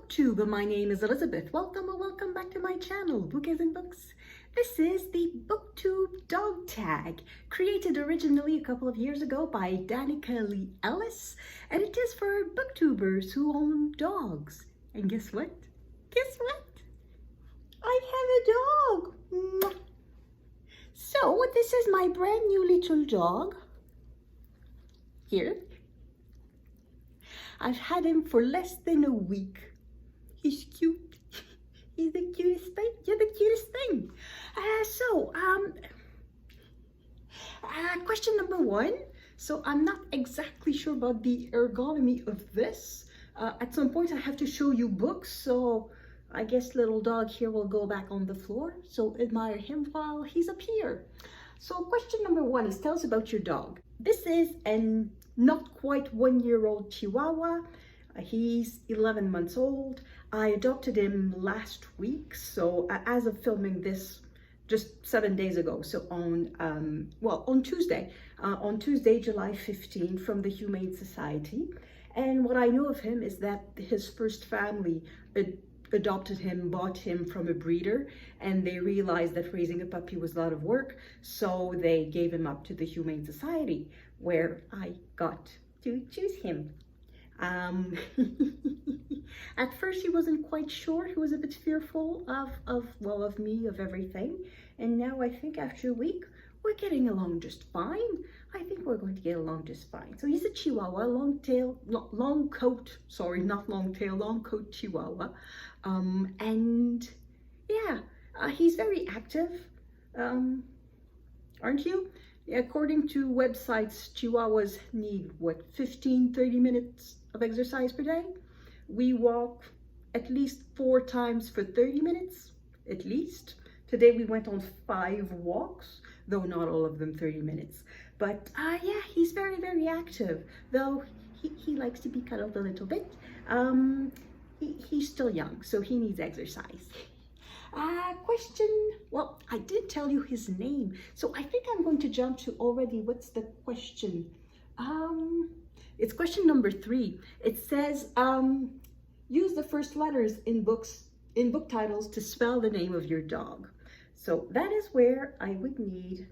Booktube. My name is Elizabeth. Welcome or welcome back to my channel, Bookies and Books. This is the Booktube Dog Tag, created originally a couple of years ago by Danika Leigh Ellis, and it is for booktubers who own dogs. And guess what? Guess what? I have a dog. Mwah. So this is my brand new little dog. Here. I've had him for less than a week. He's cute. He's the cutest thing. You're the cutest thing. Question number one. So I'm not exactly sure about the ergonomy of this. At some point I have to show you books. So I guess little dog here will go back on the floor. So admire him while he's up here. So question number one is, tell us about your dog. This is an not quite 1-year-old Chihuahua. He's 11 months old. I adopted him last week. So as of filming this, just 7 days ago. So on Tuesday, July 15, from the Humane Society. And what I know of him is that his first family adopted him, bought him from a breeder, and they realized that raising a puppy was a lot of work, so they gave him up to the Humane Society, where I got to choose him. At first he wasn't quite sure. He was a bit fearful of me, of everything, and now I think after a week we're getting along just fine. I think we're going to get along just fine. So he's a Chihuahua, long coat Chihuahua. And yeah, he's very active, aren't you? According to websites, Chihuahuas need, 15-30 minutes of exercise per day? We walk at least 4 times for 30 minutes, at least. Today we went on 5 walks, though not all of them 30 minutes. But yeah, he's very, very active, though he likes to be cuddled a little bit. He's still young, so he needs exercise. Well, I did tell you his name, so I think I'm going to jump to already, what's the question? It's question number 3. It says, use the first letters in book titles to spell the name of your dog. So that is where I would need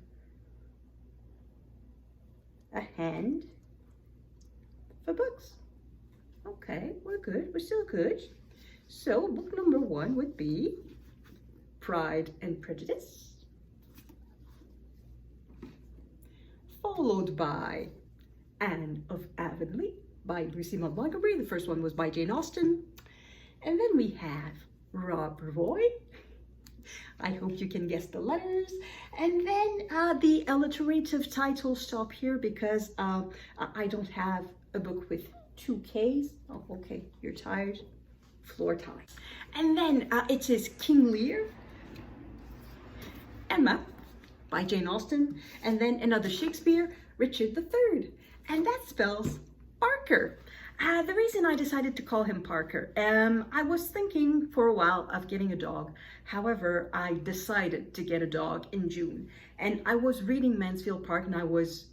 a hand for books. Okay, we're good. We're still good. So book number 1 would be Pride and Prejudice, followed by Anne of Avonlea by Lucy Montgomery. The first one was by Jane Austen. And then we have Rob Roy. I hope you can guess the letters. And then the alliterative titles stop here because I don't have a book with 2 Ks. Oh, okay, you're tired. Floor time. And then it is King Lear, Emma by Jane Austen, and then another Shakespeare, Richard III. And that spells Parker. The reason I decided to call him Parker, I was thinking for a while of getting a dog. However, I decided to get a dog in June. And I was reading Mansfield Park and I was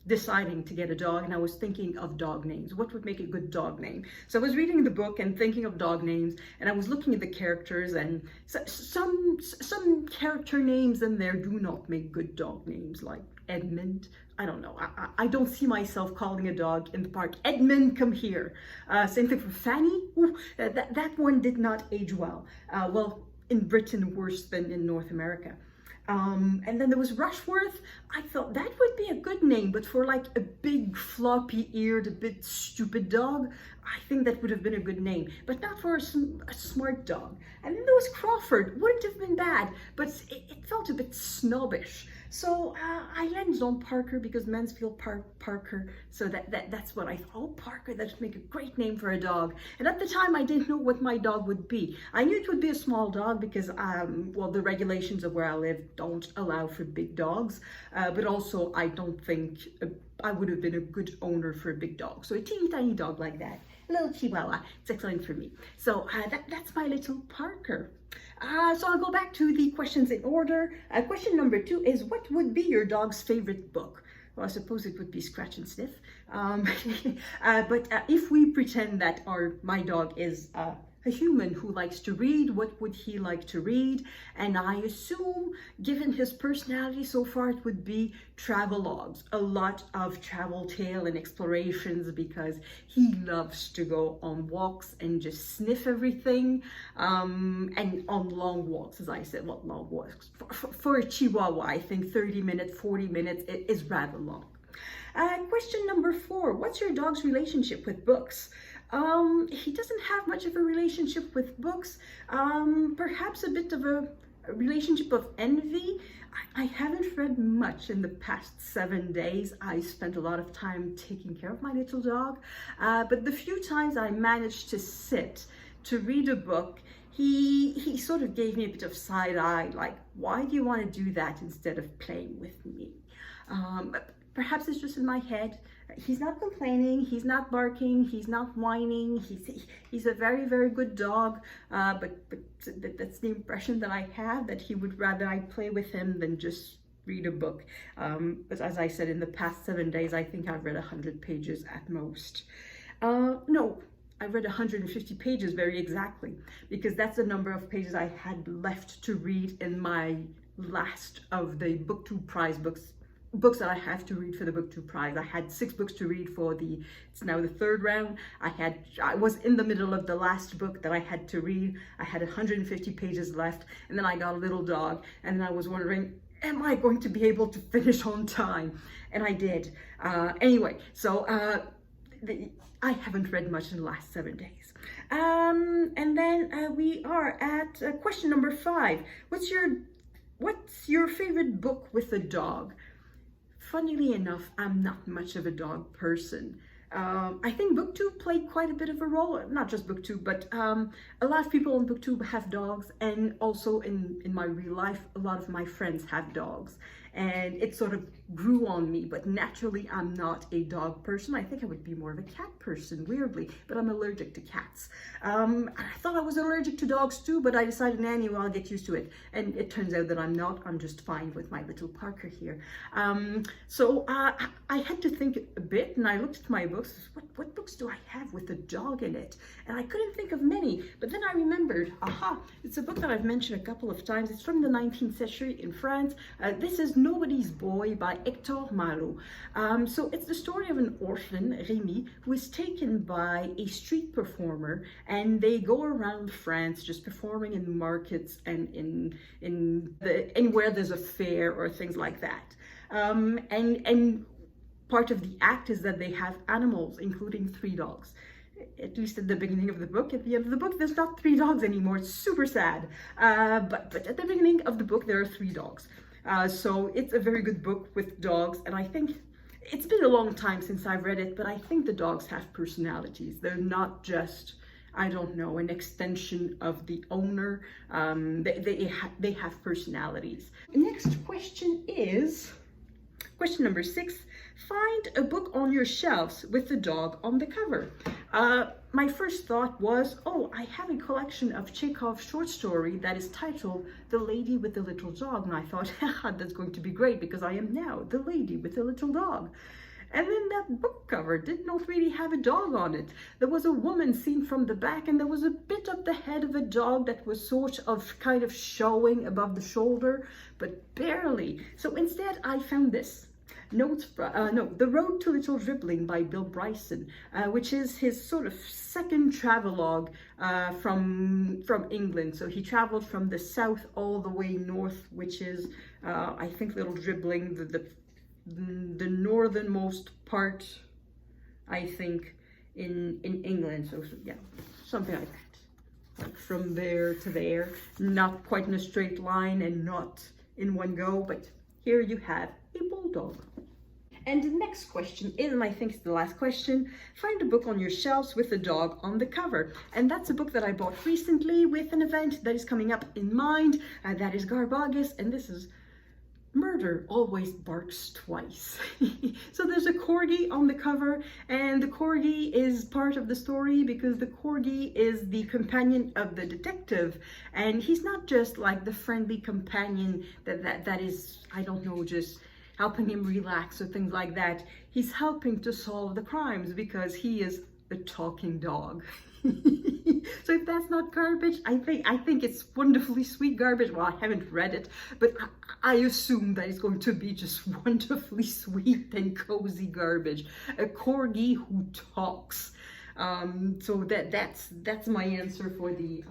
deciding to get a dog, and I was thinking of dog names. What would make a good dog name? So I was reading the book and thinking of dog names, and I was looking at the characters, and some character names in there do not make good dog names, like Edmund. I don't know. I don't see myself calling a dog in the park, Edmund, come here. Same thing for Fanny. Ooh, that one did not age well. Well, in Britain, worse than in North America. And then there was Rushworth. I thought that would be a good name, but for like a big floppy-eared, a bit stupid dog, I think that would have been a good name, but not for a smart dog. And then there was Crawford. Wouldn't have been bad, but it felt a bit snobbish. So I landed on Parker because Mansfield Parker. So that's what I thought. Oh, Parker, that would make a great name for a dog. And at the time, I didn't know what my dog would be. I knew it would be a small dog because, well, the regulations of where I live don't allow for big dogs. But also, I don't think I would have been a good owner for a big dog. So a teeny tiny dog like that, a little Chihuahua, it's excellent for me. So that's my little Parker. So I'll go back to the questions in order. Question number 2 is, what would be your dog's favorite book? Well, I suppose it would be Scratch and Sniff. But if we pretend that my dog is a human who likes to read, what would he like to read? And I assume, given his personality so far, it would be travelogues, a lot of travel tale and explorations, because he loves to go on walks and just sniff everything, and on long walks, as I said. Well, long walks. For a Chihuahua, I think 30 minutes, 40 minutes is rather long. Question number 4, what's your dog's relationship with books? He doesn't have much of a relationship with books, perhaps a bit of a relationship of envy. I haven't read much in the past 7 days. I spent a lot of time taking care of my little dog, but the few times I managed to sit to read a book, he sort of gave me a bit of side eye, like, why do you want to do that instead of playing with me? Perhaps it's just in my head. He's not complaining, he's not barking, he's not whining. He's a very, very good dog, but that's the impression that I have, that he would rather I play with him than just read a book. But as I said, in the past 7 days, I think I've read 100 pages at most. No, I read 150 pages very exactly, because that's the number of pages I had left to read in my last of the Booktube prize books that I have to read for the Booktube prize. I had 6 books to read for it's now the 3rd round. I was in the middle of the last book that I had to read. I had 150 pages left, and then I got a little dog, and then I was wondering, am I going to be able to finish on time? And I did. Anyway, so I haven't read much in the last 7 days. And then we are at question number 5. What's your favorite book with a dog? Funnily enough, I'm not much of a dog person. I think Booktube played quite a bit of a role, not just Booktube, but a lot of people on Booktube have dogs, and also in my real life, a lot of my friends have dogs. And it sort of grew on me, but naturally I'm not a dog person. I think I would be more of a cat person, weirdly, but I'm allergic to cats. I thought I was allergic to dogs too, but I decided, anyway, I'll get used to it. And it turns out that I'm not. I'm just fine with my little Parker here. So I had to think a bit, and I looked at my books. What books do I have with a dog in it? And I couldn't think of many, but then I remembered, aha, it's a book that I've mentioned a couple of times. It's from the 19th century in France. This is Nobody's Boy by Hector Malot. So it's the story of an orphan, Rémi, who is taken by a street performer, and they go around France just performing in markets and anywhere there's a fair or things like that. And part of the act is that they have animals, including 3 dogs. At least at the beginning of the book. At the end of the book, there's not 3 dogs anymore. It's super sad. But at the beginning of the book, there are 3 dogs. So it's a very good book with dogs, and I think it's been a long time since I've read it, but I think the dogs have personalities. They're not just, I don't know, an extension of the owner. They have personalities. Next question is question number 6. Find a book on your shelves with the dog on the cover. My first thought was, oh, I have a collection of Chekhov short story that is titled The Lady with the Little Dog. And I thought, haha, that's going to be great, because I am now the lady with the little dog. And then that book cover did not really have a dog on it. There was a woman seen from the back, and there was a bit of the head of a dog that was sort of kind of showing above the shoulder, but barely. So instead I found this. The Road to Little Dribbling by Bryson, which is his sort of second travelogue from England. So he traveled from the south all the way north, which is, I think, Little Dribbling, the northernmost part, I think, in England. So yeah, something like that. Like from there to there, not quite in a straight line and not in one go, but here you have a bulldog. And the next question is, and I think it's the last question, find a book on your shelves with a dog on the cover. And that's a book that I bought recently with an event that is coming up in mind. That is Garbagus, and this is Murder Always Barks Twice. So there's a corgi on the cover, and the corgi is part of the story because the corgi is the companion of the detective, and he's not just like the friendly companion that is, I don't know, just helping him relax or things like that. He's helping to solve the crimes because he is a talking dog. So if that's not garbage, I think it's wonderfully sweet garbage. Well, I haven't read it, but I assume that it's going to be just wonderfully sweet and cozy garbage. A corgi who talks. So that's my answer for the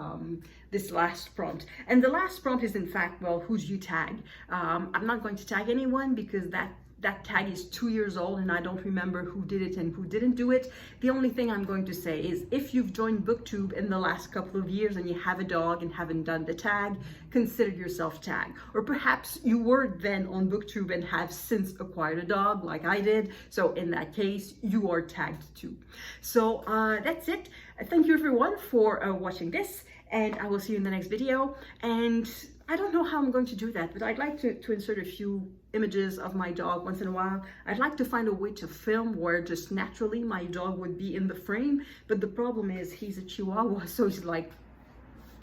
this last prompt. And the last prompt is in fact, well, who do you tag? I'm not going to tag anyone because that tag is 2 years old and I don't remember who did it and who didn't do it. The only thing I'm going to say is if you've joined Booktube in the last couple of years and you have a dog and haven't done the tag, consider yourself tagged. Or perhaps you were then on Booktube and have since acquired a dog like I did. So in that case, you are tagged too. So that's it. Thank you everyone for watching this, and I will see you in the next video. And I don't know how I'm going to do that, but I'd like to insert a few images of my dog once in a while. I'd like to find a way to film where just naturally my dog would be in the frame, but the problem is he's a Chihuahua, so he's like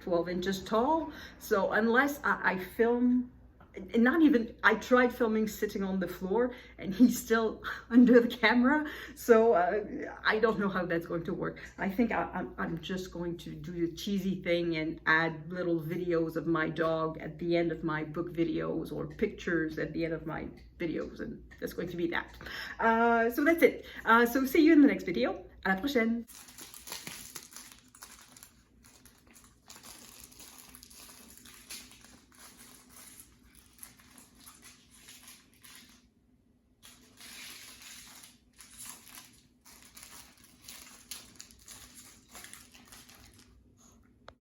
12 inches tall. So unless I film, and not even, I tried filming sitting on the floor and he's still under the camera. So I don't know how that's going to work. I think I'm just going to do the cheesy thing and add little videos of my dog at the end of my book videos or pictures at the end of my videos, and that's going to be that. So that's it. So see you in the next video. À la prochaine.